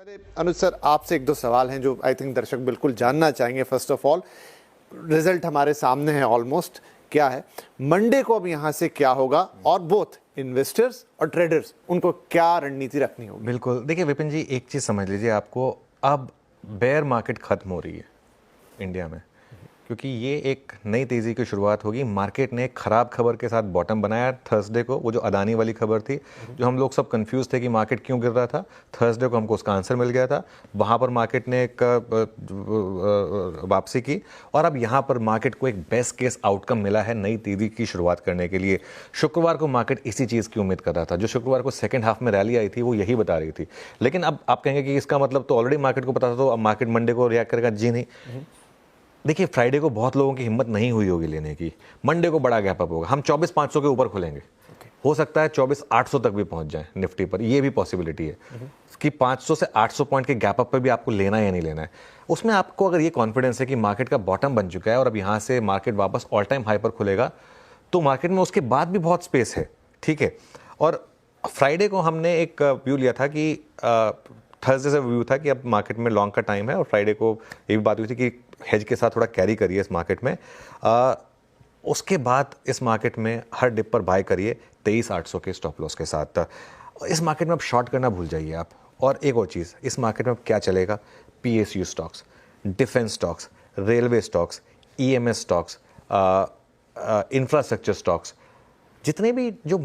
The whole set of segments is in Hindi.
पहले अनुज सर आपसे एक दो सवाल हैं जो आई थिंक दर्शक बिल्कुल जानना चाहेंगे। फर्स्ट ऑफ ऑल, रिजल्ट हमारे सामने है ऑलमोस्ट, क्या है मंडे को अब यहाँ से क्या होगा और बोथ इन्वेस्टर्स और ट्रेडर्स उनको क्या रणनीति रखनी होगी? बिल्कुल, देखिए विपिन जी, एक चीज़ समझ लीजिए, आपको अब बेयर मार्केट ख़त्म हो रही है इंडिया में, क्योंकि ये एक नई तेज़ी की शुरुआत होगी। मार्केट ने एक ख़राब खबर के साथ बॉटम बनाया थर्सडे को, वो जो अदानी वाली खबर थी, जो हम लोग सब कंफ्यूज थे कि मार्केट क्यों गिर रहा था। थर्सडे को हमको उसका आंसर मिल गया था। वहाँ पर मार्केट ने एक वापसी की और अब यहाँ पर मार्केट को एक बेस्ट केस आउटकम मिला है नई तेज़ी की शुरुआत करने के लिए। शुक्रवार को मार्केट इसी चीज़ की उम्मीद कर रहा था। जो शुक्रवार को सेकेंड हाफ में रैली आई थी वो यही बता रही थी। लेकिन अब आप कहेंगे कि इसका मतलब तो ऑलरेडी मार्केट को पता था, तो अब मार्केट मंडे को रिएक्ट करेगा? जी नहीं। देखिए, फ्राइडे को बहुत लोगों की हिम्मत नहीं हुई होगी लेने की। मंडे को बड़ा गैप अप होगा, हम 24,500 के ऊपर खुलेंगे। हो सकता है 24,800 तक भी पहुंच जाए निफ्टी पर, ये भी पॉसिबिलिटी है कि 500 से 800 पॉइंट के गैप अप पे भी आपको लेना है या नहीं लेना है। उसमें आपको अगर ये कॉन्फिडेंस है कि मार्केट का बॉटम बन चुका है और अब यहाँ से मार्केट वापस ऑल टाइम हाई पर खुलेगा, तो मार्केट में उसके बाद भी बहुत स्पेस है, ठीक है। और फ्राइडे को हमने एक व्यू लिया था कि थर्सडे से व्यू था कि अब मार्केट में लॉन्ग का टाइम है, और फ्राइडे को ये भी बात हुई थी कि हेज के साथ थोड़ा कैरी करिए इस मार्केट में। उसके बाद इस मार्केट में हर डिप पर बाय करिए 23,800 के स्टॉप लॉस के साथ। इस मार्केट में अब शॉर्ट करना भूल जाइए आप। और एक और चीज़, इस मार्केट में अब क्या चलेगा? PSU stocks, defence stocks, railway stocks, EMS stocks, infrastructure stocks, जितने भी जो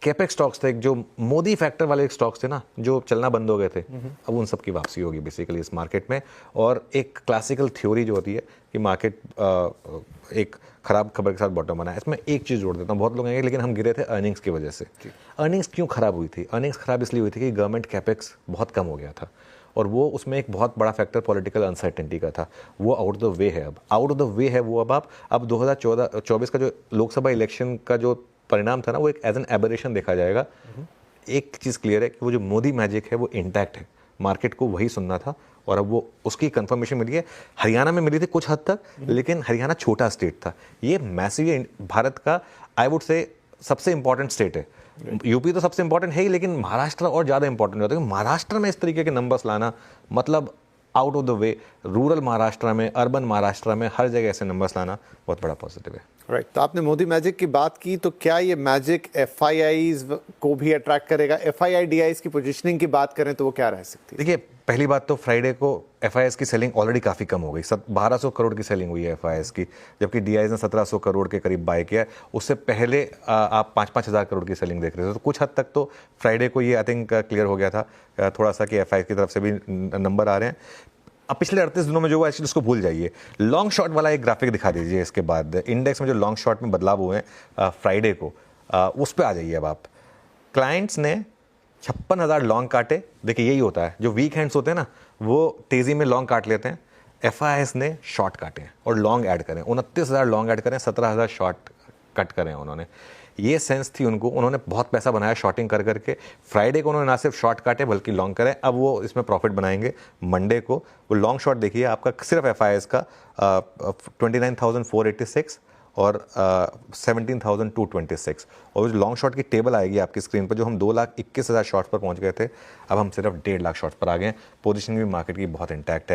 कैपेक्स स्टॉक्स थे, जो मोदी फैक्टर वाले स्टॉक्स थे ना, जो चलना बंद हो गए थे, अब उन सब की वापसी होगी बेसिकली इस मार्केट में। और एक क्लासिकल थ्योरी जो होती है कि मार्केट एक खराब खबर के साथ बॉटम बना है, इसमें एक चीज़ जोड़ देता हूँ। बहुत लोग कहेंगे लेकिन हम गिरे थे अर्निंग्स की वजह से। अर्निंग्स क्यों खराब हुई थी? अर्निंग्स खराब इसलिए हुई थी कि गवर्नमेंट कैपेक्स बहुत कम हो गया था, और वो उसमें एक बहुत बड़ा फैक्टर पॉलिटिकल अनसर्टेनिटी का था। वो आउट ऑफ द वे है, अब आउट ऑफ द वे है वो। अब 2024 का जो लोकसभा इलेक्शन का जो परिणाम था ना, वो एक एज एन एबरेशन देखा जाएगा। एक चीज़ क्लियर है कि वो जो मोदी मैजिक है वो इंटैक्ट है। मार्केट को वही सुनना था और अब वो उसकी कंफर्मेशन मिली है। हरियाणा में मिली थी कुछ हद तक, लेकिन हरियाणा छोटा स्टेट था। ये मैसिव भारत का आई वुड से सबसे इंपॉर्टेंट स्टेट है। यूपी तो सबसे इंपॉर्टेंट है ही, लेकिन महाराष्ट्र और ज़्यादा इंपॉर्टेंट होता है। महाराष्ट्र में इस तरीके के नंबर्स लाना मतलब out of the way. Rural Maharashtra में, अर्बन महाराष्ट्र में, हर जगह ऐसे नंबर्स लाना बहुत बड़ा पॉजिटिव है। राइट, तो आपने मोदी मैजिक की बात की, तो क्या ये मैजिक FIIs को भी अट्रैक्ट करेगा? FII-DIs की पोजीशनिंग की बात करें तो वो क्या रह सकती है? देखिए, पहली बात तो फ्राइडे को FIIs की सेलिंग ऑलरेडी काफ़ी कम हो गई। 1200 करोड़ की सेलिंग हुई है FIIs की, जबकि DIs ने 1700 करोड़ के करीब बाय किया है। उससे पहले आप 5-5 हज़ार करोड़ की सेलिंग देख रहे थे। तो कुछ हद तक तो फ्राइडे को ये आई थिंक क्लियर हो गया था थोड़ा सा कि FIIs की तरफ से भी नंबर आ रहे हैं। अब पिछले 38 दिनों में जो हुआ एक्चुअली उसको भूल जाइए। लॉन्ग शॉर्ट वाला एक ग्राफिक दिखा दीजिए। इसके बाद इंडेक्स में जो लॉन्ग शॉर्ट में बदलाव हुए हैं फ्राइडे को, उस पर आ जाइए। अब आप क्लाइंट्स ने 56,000 लॉन्ग काटे। देखिए, यही होता है, जो वीक हैंड्स होते हैं ना, वो तेज़ी में लॉन्ग काट लेते हैं। FIIs ने शॉर्ट काटे हैं और लॉन्ग ऐड करें। 29,000 लॉन्ग ऐड करें, 17,000 शॉर्ट कट करें उन्होंने। ये सेंस थी उनको, उन्होंने बहुत पैसा बनाया शॉर्टिंग कर करके। फ्राइडे को उन्होंने ना सिर्फ शॉर्ट काटे बल्कि लॉन्ग करें। अब वो इसमें प्रॉफिट बनाएंगे। मंडे को वो लॉन्ग शॉर्ट देखिए आपका सिर्फ FIIs का 29,486 और 17,226। और जो लॉन्ग शॉट की टेबल आएगी आपकी स्क्रीन पर, जो हम 2,21,000 शॉट्स पर पहुंच गए थे, अब हम सिर्फ 1.5 लाख शॉट्स पर आ गए हैं। पोजीशन भी मार्केट की बहुत इंटैक्ट है।